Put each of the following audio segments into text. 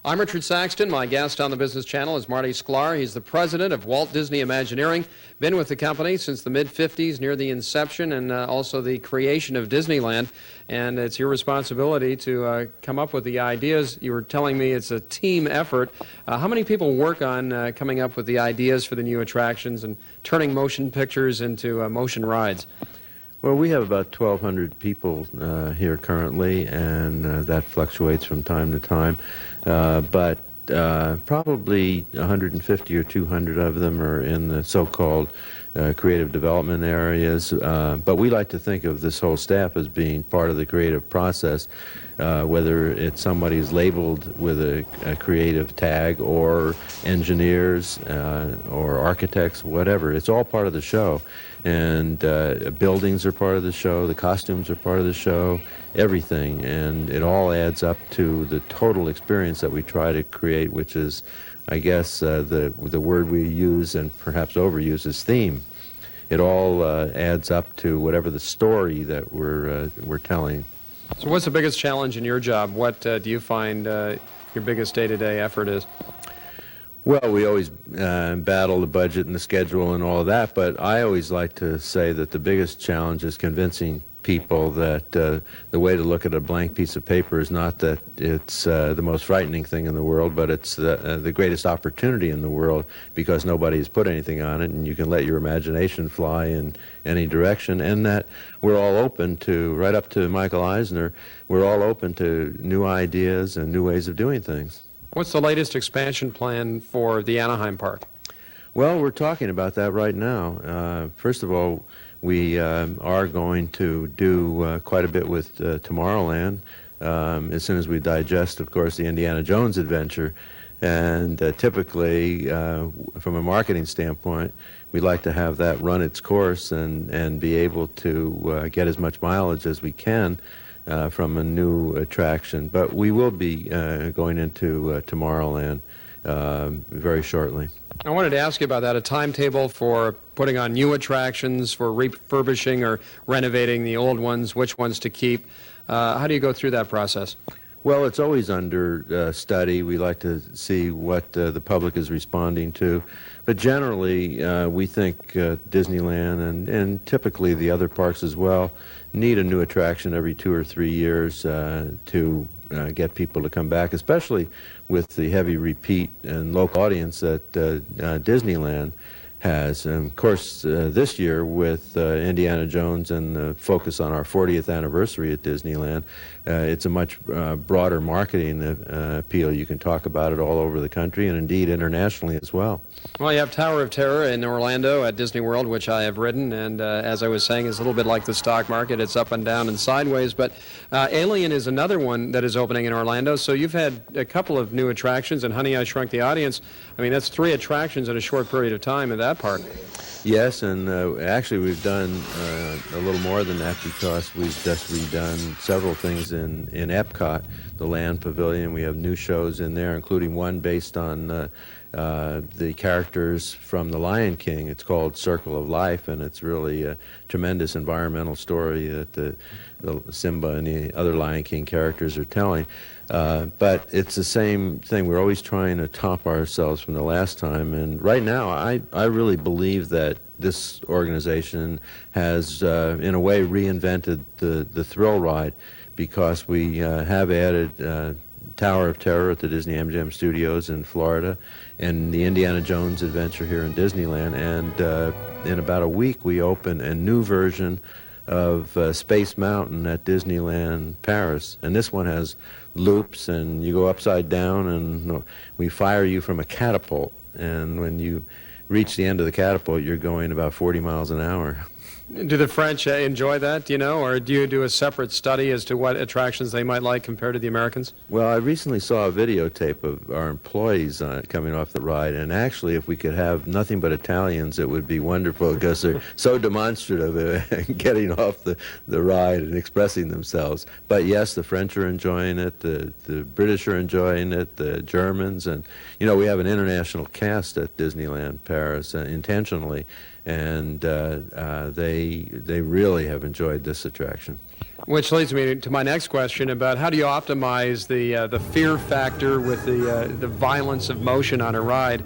I'm Richard Saxton. My guest on the Business Channel is Marty Sklar. He's the president of Walt Disney Imagineering. Been with the company since the mid-50s, near the inception and also the creation of Disneyland. And it's your responsibility to come up with the ideas. You were telling me it's a team effort. How many people work on coming up with the ideas for the new attractions and turning motion pictures into motion rides? Well, we have about 1,200 people here currently, and that fluctuates from time to time. But probably 150 or 200 of them are in the so-called creative development areas. But we like to think of this whole staff as being part of the creative process, whether it's somebody who's labeled with a creative tag, or engineers, or architects, whatever. It's all part of the show. And buildings are part of the show, the costumes are part of the show, everything. And it all adds up to the total experience that we try to create, which is, I guess, the word we use and perhaps overuse is theme. It all adds up to whatever the story that we're telling. So what's the biggest challenge in your job? What do you find your biggest day-to-day effort is? Well, we always battle the budget and the schedule and all of that, but I always like to say that the biggest challenge is convincing people that the way to look at a blank piece of paper is not that it's the most frightening thing in the world, but it's the greatest opportunity in the world, because nobody has put anything on it, and you can let your imagination fly in any direction, and that we're all open to, right up to Michael Eisner, we're all open to new ideas and new ways of doing things. What's the latest expansion plan for the Anaheim Park? Well, we're talking about that right now. First of all, we are going to do quite a bit with Tomorrowland as soon as we digest, of course, the Indiana Jones adventure. And typically, from a marketing standpoint, we'd like to have that run its course and be able to get as much mileage as we can from a new attraction. But we will be going into Tomorrowland very shortly. I wanted to ask you about that, a timetable for putting on new attractions, for refurbishing or renovating the old ones, which ones to keep. How do you go through that process? Well, it's always under study. We like to see what the public is responding to. But generally, we think Disneyland and typically the other parks as well need a new attraction every 2 or 3 years to get people to come back, especially with the heavy repeat and local audience that Disneyland has. And of course, this year with Indiana Jones and the focus on our 40th anniversary at Disneyland, it's a much broader marketing appeal. You can talk about it all over the country and indeed internationally as well. Well, you have Tower of Terror in Orlando at Disney World, which I have ridden, and as I was saying, it's a little bit like the stock market. It's up and down and sideways, but Alien is another one that is opening in Orlando, so you've had a couple of new attractions, and Honey, I Shrunk the Audience. I mean, that's 3 attractions in a short period of time at that park. Yes, and actually we've done a little more than that, because we've just redone several things in Epcot, the Land Pavilion. We have new shows in there, including one based on the characters from The Lion King. It's called Circle of Life, and it's really a tremendous environmental story that the Simba and the other Lion King characters are telling. But it's the same thing. We're always trying to top ourselves from the last time, and right now I really believe that this organization has in a way reinvented the thrill ride, because we have added Tower of Terror at the Disney MGM Studios in Florida, and the Indiana Jones adventure here in Disneyland, and in about a week we open a new version of Space Mountain at Disneyland Paris, and this one has loops, and you go upside down, and we fire you from a catapult, and when you reach the end of the catapult, you're going about 40 miles an hour. Do the French enjoy that, do you know, or do you do a separate study as to what attractions they might like compared to the Americans? Well, I recently saw a videotape of our employees coming off the ride, and actually if we could have nothing but Italians, it would be wonderful, because they're so demonstrative getting off the ride and expressing themselves. But yes, the French are enjoying it, the British are enjoying it, the Germans, and you know, we have an international cast at Disneyland Paris intentionally. and they really have enjoyed this attraction. Which leads me to my next question about how do you optimize the fear factor with the violence of motion on a ride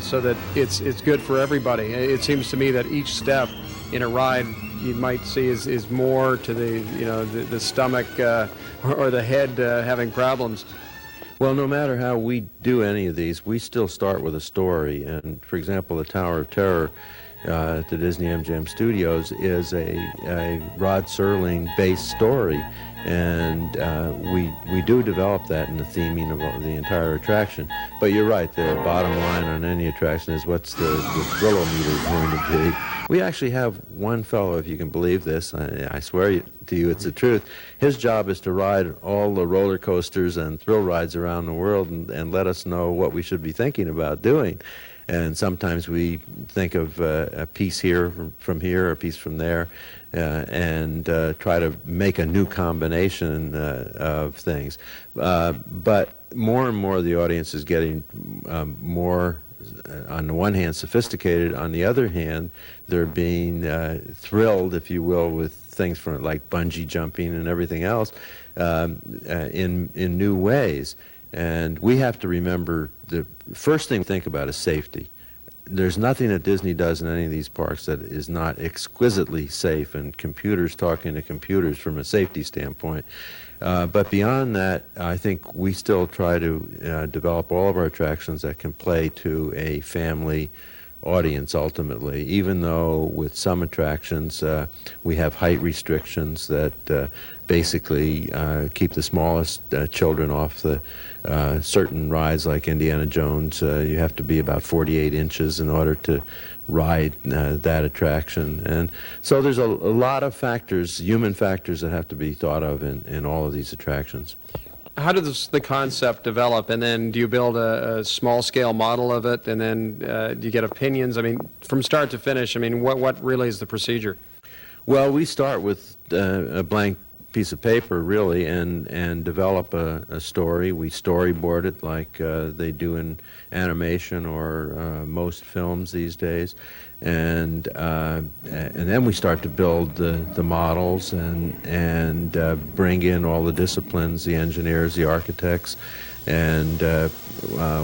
so that it's good for everybody. It seems to me that each step in a ride you might see is more to the stomach or the head having problems. Well, no matter how we do any of these, we still start with a story. And for example, the Tower of Terror at the Disney MGM Studios is a Rod Serling-based story, and we do develop that in the theming of the entire attraction. But you're right, the bottom line on any attraction is what's the thrill-o-meter going to be. We actually have one fellow, if you can believe this, I swear to you it's the truth, his job is to ride all the roller coasters and thrill rides around the world and let us know what we should be thinking about doing. And sometimes we think of a piece here from here, a piece from there, and try to make a new combination of things. But more and more the audience is getting more, on the one hand, sophisticated. On the other hand, they're being thrilled, if you will, with things from like bungee jumping and everything else in new ways. And we have to remember the first thing to think about is safety. There's nothing that Disney does in any of these parks that is not exquisitely safe, and computers talking to computers from a safety standpoint. But beyond that, I think we still try to develop all of our attractions that can play to a family audience ultimately, even though with some attractions we have height restrictions that basically keep the smallest children off the certain rides like Indiana Jones. You have to be about 48 inches in order to ride that attraction. And so there's a lot of factors, human factors, that have to be thought of in all of these attractions. How does the concept develop, and then do you build a small-scale model of it, and then do you get opinions? I mean, from start to finish, I mean, what really is the procedure? Well, we start with a blank piece of paper, really, and develop a story. We storyboard it like they do in animation or most films these days. And then we start to build the models and bring in all the disciplines, the engineers, the architects, and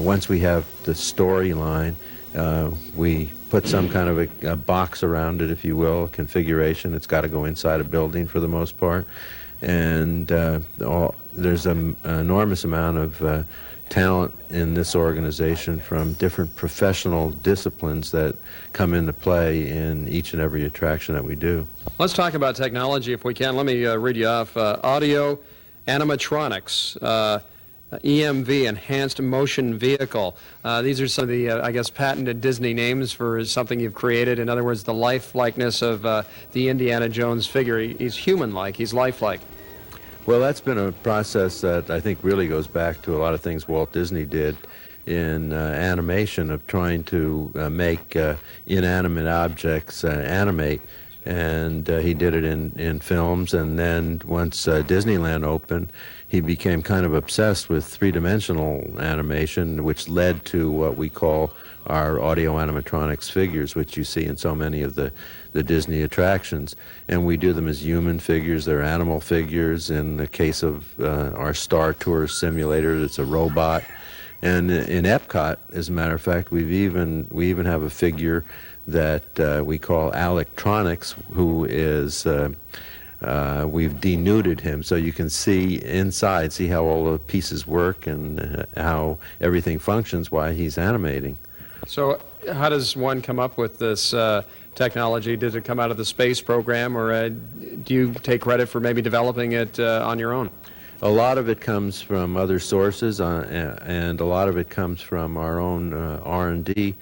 once we have the storyline, we put some kind of a box around it, if you will, a configuration. It's got to go inside a building for the most part, and there's an enormous amount of talent in this organization from different professional disciplines that come into play in each and every attraction that we do. Let's talk about technology if we can. Let me read you off. Audio, animatronics, EMV, Enhanced Motion Vehicle. These are some of the, I guess, patented Disney names for something you've created. In other words, the lifelikeness of the Indiana Jones figure. He's human-like, he's lifelike. Well, that's been a process that I think really goes back to a lot of things Walt Disney did in animation, of trying to make inanimate objects animate. And he did it in films, and then once Disneyland opened, he became kind of obsessed with three-dimensional animation, which led to what we call our audio animatronics figures, which you see in so many of the Disney attractions. And we do them as human figures, they're animal figures. In the case of our Star Tours simulator, it's a robot. And in Epcot, as a matter of fact, we even have a figure that we call Electronics, who is, we've denuded him, so you can see inside, see how all the pieces work and how everything functions while he's animating. So how does one come up with this technology? Did it come out of the space program, or do you take credit for maybe developing it on your own? A lot of it comes from other sources, and a lot of it comes from our own R&D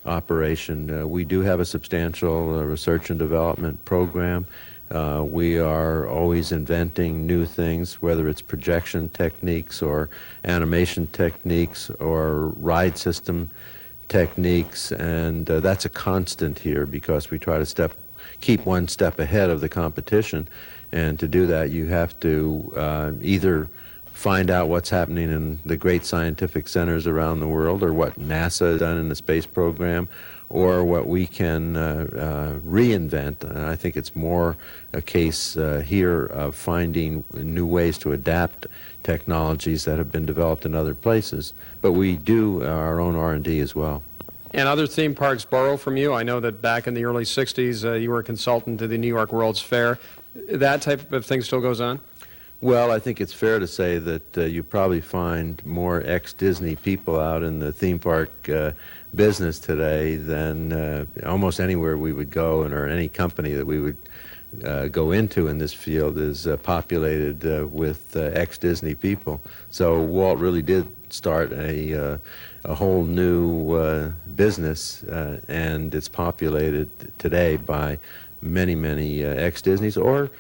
operation. We do have a substantial research and development program. We are always inventing new things, whether it's projection techniques or animation techniques or ride system techniques, and that's a constant here because we try to keep one step ahead of the competition. And to do that, you have to either find out what's happening in the great scientific centers around the world, or what NASA has done in the space program, or what we can reinvent. I think it's more a case here of finding new ways to adapt technologies that have been developed in other places. But we do our own R&D as well. And other theme parks borrow from you. I know that back in the early 60s, you were a consultant to the New York World's Fair. That type of thing still goes on? Well, I think it's fair to say that you probably find more ex-Disney people out in the theme park business today than almost anywhere we would go, or any company that we would go into in this field is populated with ex-Disney people. So Walt really did start a whole new business, and it's populated today by many, many ex-Disneys, or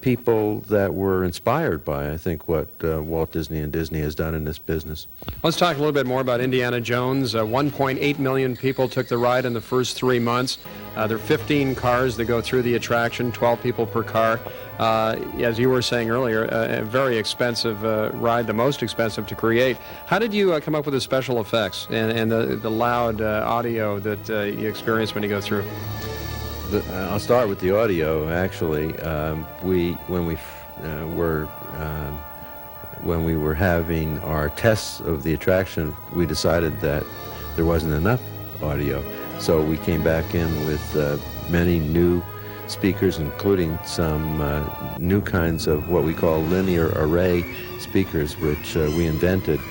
people that were inspired by, I think, what Walt Disney and Disney has done in this business. Let's talk a little bit more about Indiana Jones. 1.8 million people took the ride in the first 3 months. There are 15 cars that go through the attraction, 12 people per car. As you were saying earlier, a very expensive ride, the most expensive to create. How did you come up with the special effects and the loud audio that you experience when you go through? I'll start with the audio. Actually, when we were having our tests of the attraction, we decided that there wasn't enough audio, so we came back in with many new speakers, including some new kinds of what we call linear array speakers, which we invented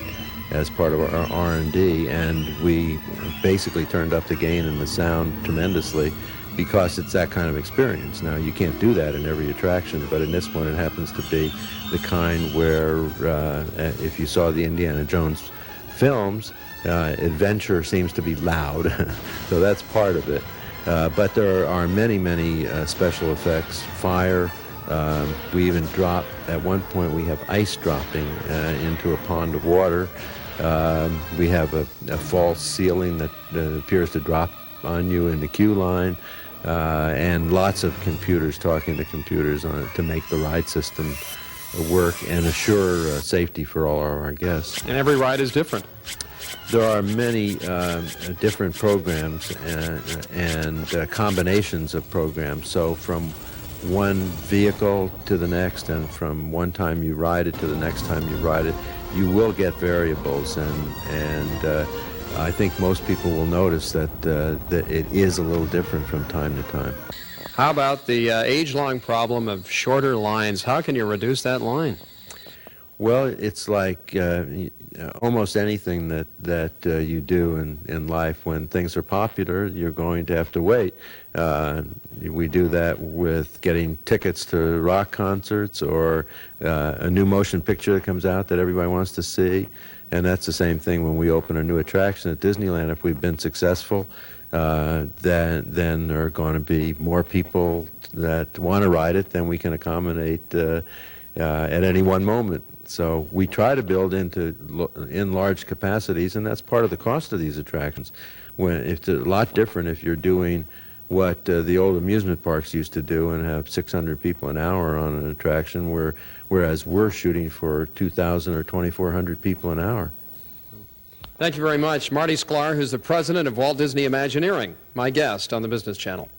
as part of our R&D, and we basically turned up the gain and the sound tremendously, because it's that kind of experience. Now, you can't do that in every attraction, but in this one it happens to be the kind where if you saw the Indiana Jones films, adventure seems to be loud, so that's part of it. But there are many, many special effects. Fire, we even drop, at one point we have ice dropping into a pond of water. We have a false ceiling that appears to drop on you in the queue line. And lots of computers talking to computers on it to make the ride system work and assure safety for all our guests. And every ride is different. There are many different programs and combinations of programs. So from one vehicle to the next, and from one time you ride it to the next time you ride it, you will get variables, and I think most people will notice that it is a little different from time to time. How about the age-long problem of shorter lines? How can you reduce that line? Well, it's like almost anything that you do in life. When things are popular, you're going to have to wait. We do that with getting tickets to rock concerts, or a new motion picture that comes out that everybody wants to see. And that's the same thing when we open a new attraction at Disneyland. If we've been successful, then there are going to be more people that want to ride it than we can accommodate at any one moment. So we try to build in large capacities, and that's part of the cost of these attractions. It's a lot different if you're doing what the old amusement parks used to do and have 600 people an hour on an attraction, whereas we're shooting for 2,000 or 2,400 people an hour. Thank you very much. Marty Sklar, who's the president of Walt Disney Imagineering, my guest on the Business Channel.